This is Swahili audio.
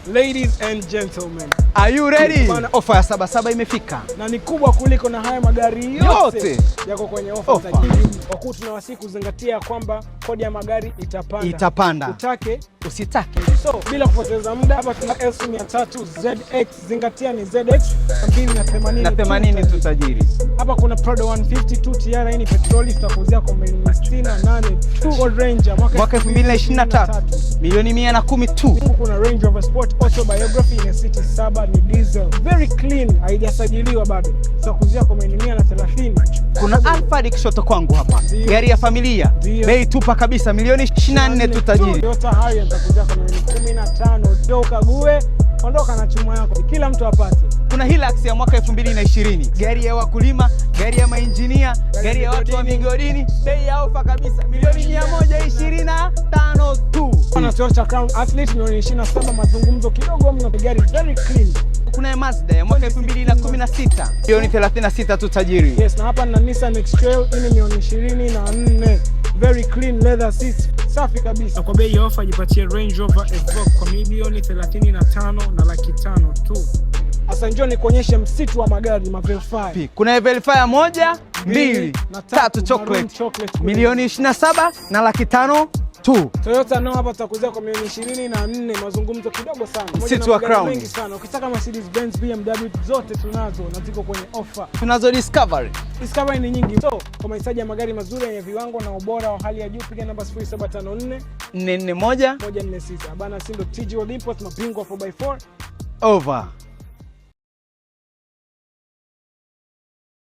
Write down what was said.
Ladies and gentlemen, are you ready? Bana, ofa ya 77 imefika. Na ni kubwa kuliko na haya magari yote yako kwenye ofa za jiji. Kwa kuwa tunawasihi kuzingatia kwamba kodi ya magari itapanda. Utake usitake. So bila kupoteza muda, hapa tuna S300 ZX. Zingatia ni ZX 280 tu tajiri. Hapa kuna Prado 152 TR, hii ni petroli, tutakuuzia kwa milioni 68 tu. Ford Ranger mwaka 2023 milioni 110 tu. Kuna Range Rover Sport Autobiography ina City 7, ni diesel, very clean, haijasajiliwa bado, tutakuuzia kwa milioni 130. Kuna Alphard kushoto kwangu hapa, gari ya familia, bei tupa kabisa, milioni 24 tu tajiri. Toyota Harrier nitakuzia kwa milioni 15. Ndio ukague, ondoka na chuma yako, kila mtu apate. Kuna Hilux ya mwaka 2020, gari ya wakulima, gari ya mainjinia, gari ya watu wa migodini, bei ya ofa kabisa, milioni 125 tu. Kuna Toyota Crown Athlete milioni 27, mazungumzo kidogo, mna gari very clean. Kuna Mazda ya mwaka 2016, milioni 36 tu tajiri. Yes, na hapa na Nissan X-Trail hii milioni 24, very clean leather seats, safi kabisa. Kwa bei ya ofa jipatie Range Rover Evoque kwa milioni 35,500,000 tu. Asa njoo nikuonyeshe msitu wa magari ma-Verify. Kuna Verify 1, 2, 3 chocolate milioni 27,500,000 tu. Toyota nao hapa tutakuzia kwa milioni 24, mazungumzo kidogo sana. Msitu wa Crown mengi sana. Ukitaka Mercedes Benz, BMW zote tunazo na ziko kwenye ofa. Tunazo Discovery ni nyingi. So, kwa mahitaji ya magari mazuri yenye viwango na ubora wa hali ya juu, piga namba 0754 441 146. Bana, Sindo TG World Import, mabingwa 4x4 over.